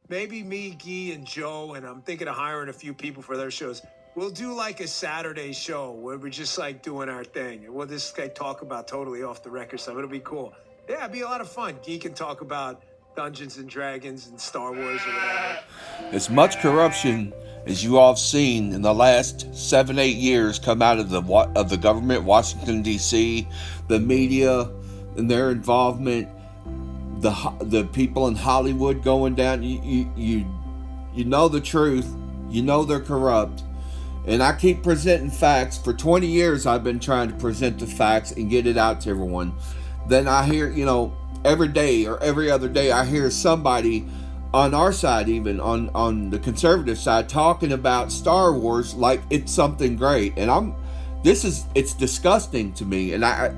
maybe me, Guy, and Joe, and I'm thinking of hiring a few people for their shows. We'll do like a Saturday show where we're just like doing our thing, and we'll just like talk about totally off the record stuff. It'll be cool. Yeah, it'd be a lot of fun. Guy can talk about Dungeons and Dragons and Star Wars or whatever. As much corruption as you all have seen in the last 7-8 years come out of the government, Washington D.C., the media and their involvement, the people in Hollywood going down, you know the truth, you know they're corrupt, and I keep presenting facts. For 20 years I've been trying to present the facts and get it out to everyone. Then I hear, every day or every other day I hear somebody on our side, even on the conservative side, talking about Star Wars like it's something great. And it's disgusting to me, and I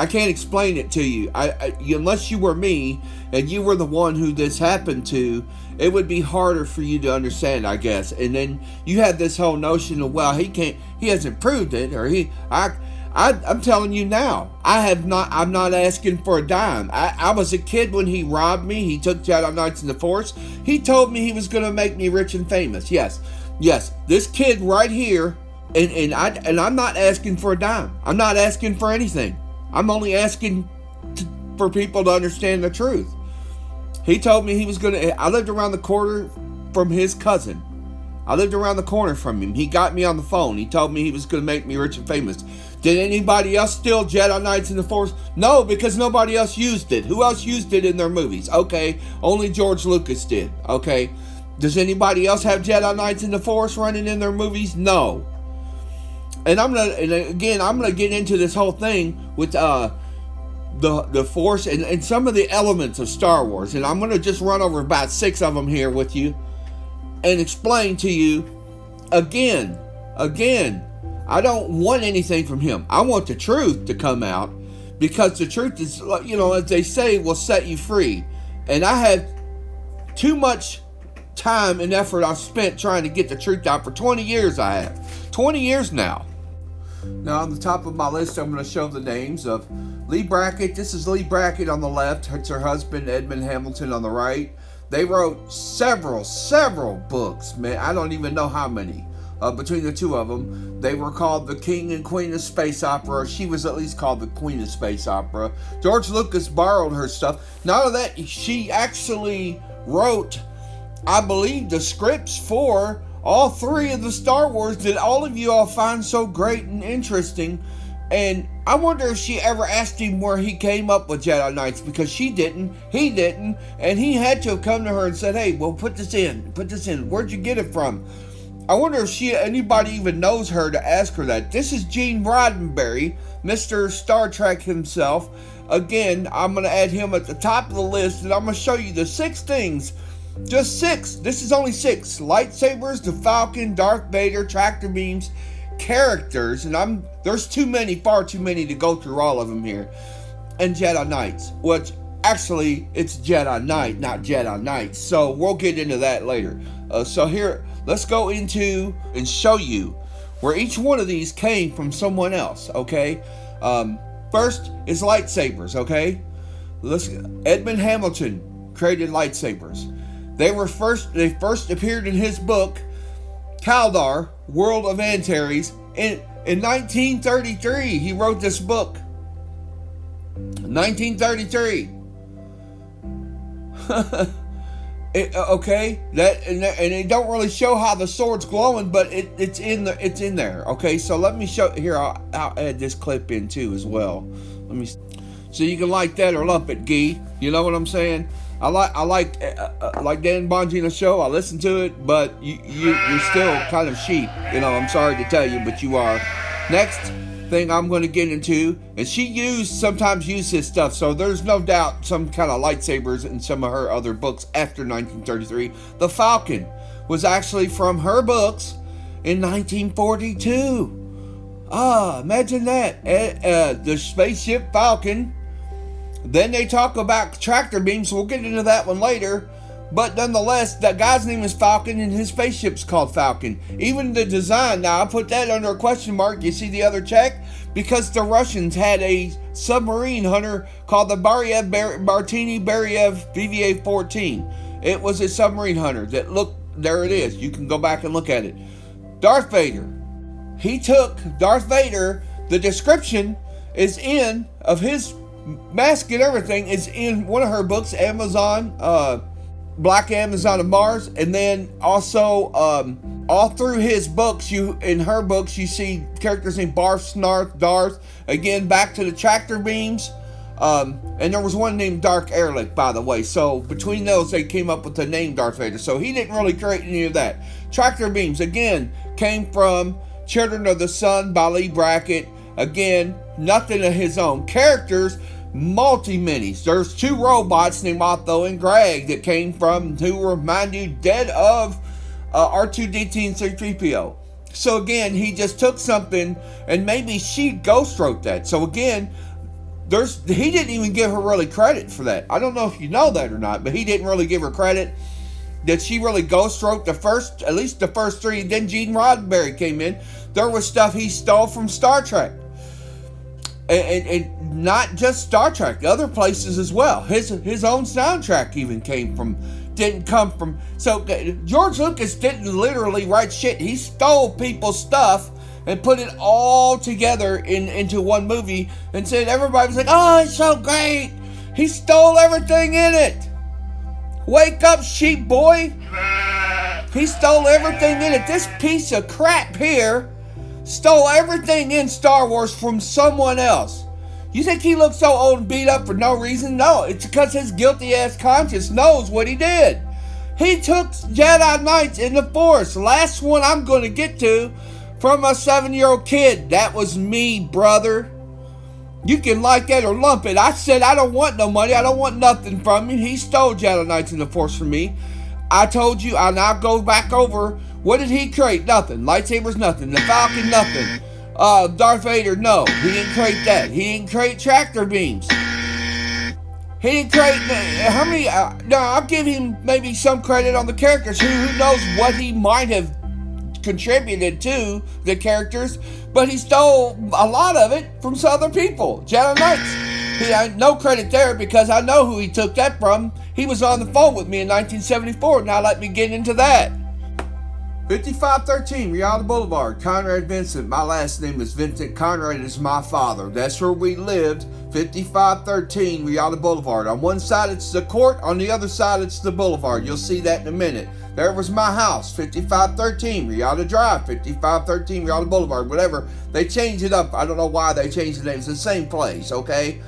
can't explain it to you. Unless you were me and you were the one who this happened to, it would be harder for you to understand, I guess. And then you had this whole notion of, well, he hasn't proved it, or I'm telling you now, I'm not asking for a dime. I was a kid when he robbed me. He took Jedi Knights in the Force. He told me he was going to make me rich and famous. Yes, this kid right here, and I'm not asking for a dime. I'm not asking for anything. I'm only asking for people to understand the truth. He told me he was going to. I lived around the corner from his cousin. I lived around the corner from him. He got me on the phone. He told me he was going to make me rich and famous. Did anybody else steal Jedi Knights in the Force? No, because nobody else used it. Who else used it in their movies? Okay, only George Lucas did. Okay, does anybody else have Jedi Knights in the Force running in their movies? No. And I'm gonna get into this whole thing with the Force and some of the elements of Star Wars, and I'm gonna just run over about 6 of them here with you and explain to you again. I don't want anything from him. I want the truth to come out, because the truth is, as they say, will set you free. And I have too much time and effort I've spent trying to get the truth out for 20 years. I have 20 years now. Now on the top of my list, I'm going to show the names of Lee Brackett. This is Lee Brackett on the left. It's her husband, Edmund Hamilton, on the right. They wrote several books, man. I don't even know how many. Between the two of them, they were called the King and Queen of Space Opera. She was at least called the Queen of Space Opera. George Lucas borrowed her stuff. Not only that, she actually wrote, I believe, the scripts for all 3 of the Star Wars that all of you all find so great and interesting. And I wonder if she ever asked him where he came up with Jedi Knights, because she didn't, he didn't, and he had to have come to her and said, hey, well, put this in. Where'd you get it from? I wonder if anybody even knows her to ask her that. This is Gene Roddenberry, Mr. Star Trek himself. Again, I'm going to add him at the top of the list, and I'm going to show you the 6 things. Just 6. This is only 6. Lightsabers, the Falcon, Darth Vader, tractor beams, characters, and there's too many, far too many to go through all of them here. And Jedi Knights, which actually it's Jedi Knight, not Jedi Knights. So we'll get into that later. So here, let's go into and show you where each one of these came from someone else, okay? First is lightsabers, okay? Edmund Hamilton created lightsabers. They first appeared in his book, Kaldar, World of Antares, in 1933. He wrote this book. 1933. Okay, and it don't really show how the sword's glowing, but it's in there. Okay, so let me show here. I'll add this clip in too as well. Let me, so you can like that or lump it, Guy. You know what I'm saying? I like Dan Bongino's show. I listen to it, but you're still kind of sheep. I'm sorry to tell you, but you are. Next thing I'm going to get into, and she sometimes used his stuff, so there's no doubt some kind of lightsabers in some of her other books after 1933. The Falcon was actually from her books in 1942. Imagine that. The spaceship Falcon. Then they talk about tractor beams, so we'll get into that one later. But nonetheless, that guy's name is Falcon, and his spaceship's called Falcon. Even the design, now I put that under a question mark. You see the other check? Because the Russians had a submarine hunter called the Martini Beriev VVA-14. It was a submarine hunter that looked, there it is. You can go back and look at it. Darth Vader. He took Darth Vader, the description is in, of his mask and everything, is in one of her books, Amazon, Black Amazon of Mars. And then also, all through his books, in her books, you see characters named Barf, Snarth, Darth. Again, back to the tractor beams. And there was one named Dark Erlich, by the way. So between those, they came up with the name Darth Vader. So he didn't really create any of that. Tractor beams, again, came from Children of the Sun by Lee Brackett. Again, nothing of his own. Characters, multi-minis. There's 2 robots named Otho and Greg that came from, who remind you dead of R2-D2 and C-3PO. So again, he just took something, and maybe she ghost wrote that. So again, he didn't even give her really credit for that. I don't know if you know that or not, but he didn't really give her credit that she really ghost wrote at least the first 3. Then Gene Roddenberry came in. There was stuff he stole from Star Trek. And not just Star Trek, other places as well. His own soundtrack even didn't come from. So George Lucas didn't literally write shit. He stole people's stuff and put it all together into one movie and said everybody was like, oh, it's so great. He stole everything in it. Wake up, sheep boy. He stole everything in it. This piece of crap here stole everything in Star Wars from someone else. You think he looks so old and beat up for no reason? No, it's because his guilty ass conscience knows what he did. He took Jedi Knights in the Force. Last one I'm going to get to, from a 7-year-old kid. That was me, brother. You can like that or lump it. I said I don't want no money. I don't want nothing from him. He stole Jedi Knights in the Force from me. I told you, and I'll go back over. What did he create? Nothing. Lightsabers, nothing. The Falcon, nothing. Darth Vader, no. He didn't create that. He didn't create tractor beams. He didn't create, how many, no, I'll give him maybe some credit on the characters. Who knows what he might have contributed to the characters, but he stole a lot of it from some other people. Jedi Knights, he had no credit there because I know who he took that from. He was on the phone with me in 1974. Now let me get into that. 5513 Rialto Boulevard, Conrad Vincent. My last name is Vincent. Conrad is my father. That's where we lived. 5513 Rialto Boulevard. On one side it's the court, on the other side it's the boulevard. You'll see that in a minute. There was my house, 5513 Rialto Drive, 5513 Rialto Boulevard, whatever. They changed it up. I don't know why they changed the name. It's the same place, okay?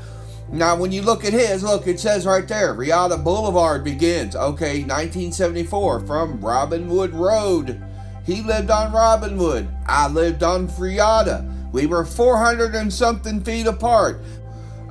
Now, when you look at his, look, it says right there, Rialto Boulevard begins, okay, 1974, from Robinwood Road. He lived on Robinwood. I lived on Rialto. We were 400 and something feet apart.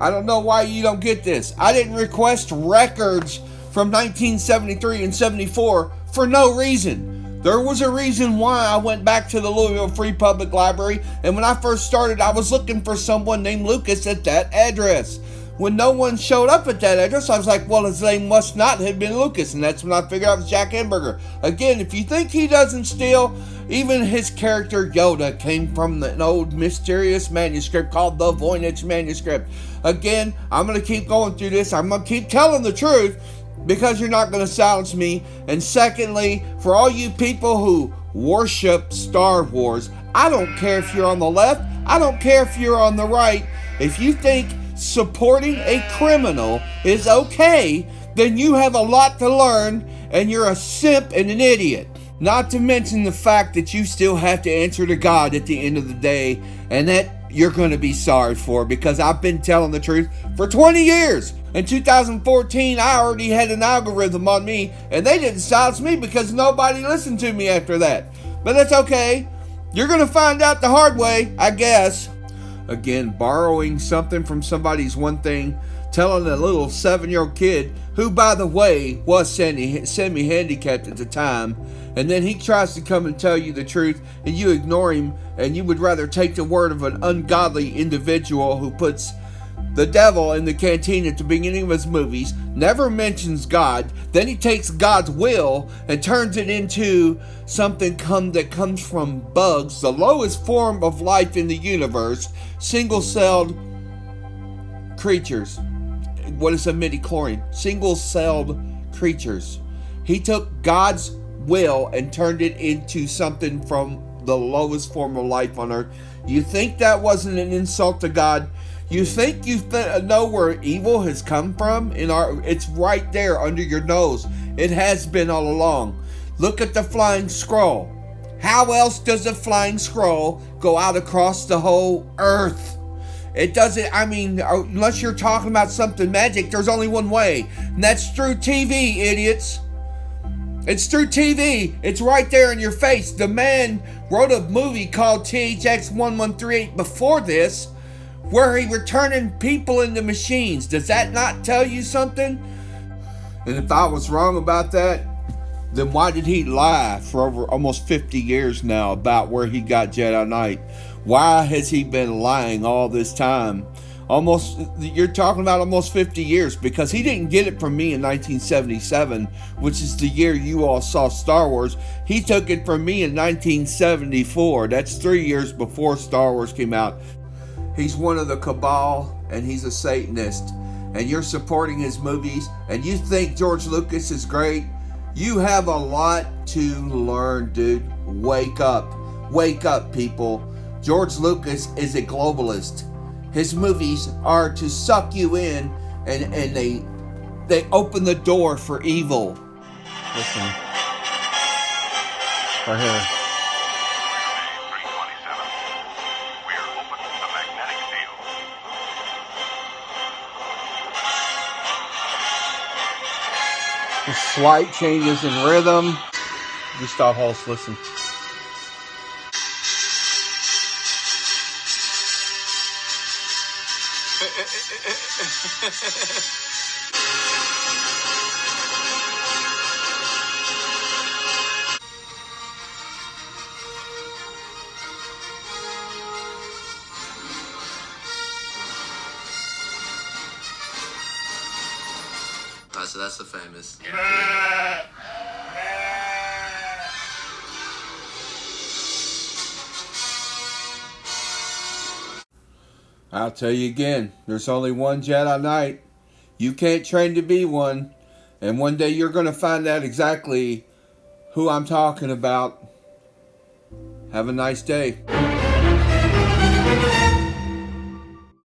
I don't know why you don't get this. I didn't request records from 1973 and 74 for no reason. There was a reason why I went back to the Louisville Free Public Library, and when I first started, I was looking for someone named Lucas at that address. When no one showed up at that address, I was like, well, his name must not have been Lucas, and that's when I figured out it was Jack Hamburger. Again, if you think he doesn't steal, even his character Yoda came from an old mysterious manuscript called the Voynich Manuscript. Again, I'm going to keep going through this. I'm going to keep telling the truth because you're not going to silence me. And secondly, for all you people who worship Star Wars, I don't care if you're on the left. I don't care if you're on the right. If you think supporting a criminal is okay, then you have a lot to learn and you're a simp and an idiot. Not to mention the fact that you still have to answer to God at the end of the day, and that you're going to be sorry for, because I've been telling the truth for 20 years. In 2014, I already had an algorithm on me, and they didn't silence me because nobody listened to me after that. But that's okay. You're going to find out the hard way, I guess. Again, borrowing something from somebody's one thing, telling a little 7-year-old kid, who, by the way, was semi-handicapped at the time, and then he tries to come and tell you the truth, and you ignore him, and you would rather take the word of an ungodly individual who puts the devil in the canteen at the beginning of his movies, never mentions God, then he takes God's will and turns it into something that comes from bugs, the lowest form of life in the universe, single-celled creatures. What is a midichlorian? Single-celled creatures. He took God's will and turned it into something from the lowest form of life on earth. You think that wasn't an insult to God? You think you know where evil has come from? It's right there under your nose. It has been all along. Look at the flying scroll. How else does a flying scroll go out across the whole earth? It doesn't, unless you're talking about something magic, there's only one way, and that's through TV, idiots. It's through TV. It's right there in your face. The man wrote a movie called THX 1138 before this, where he were turning people into machines. Does that not tell you something? And if I was wrong about that, then why did he lie for over almost 50 years now about where he got Jedi Knight? Why has he been lying all this time? You're talking about almost 50 years, because he didn't get it from me in 1977, which is the year you all saw Star Wars. He took it from me in 1974. That's 3 years before Star Wars came out. He's one of the cabal, and he's a Satanist. And you're supporting his movies, and you think George Lucas is great? You have a lot to learn, dude. Wake up. Wake up, people. George Lucas is a globalist. His movies are to suck you in, and they open the door for evil. Listen. Right here. The slight changes in rhythm. You stop, Hulse, listen. So that's the famous. I'll tell you again, there's only one Jedi Knight. You can't train to be one. And one day you're going to find out exactly who I'm talking about. Have a nice day.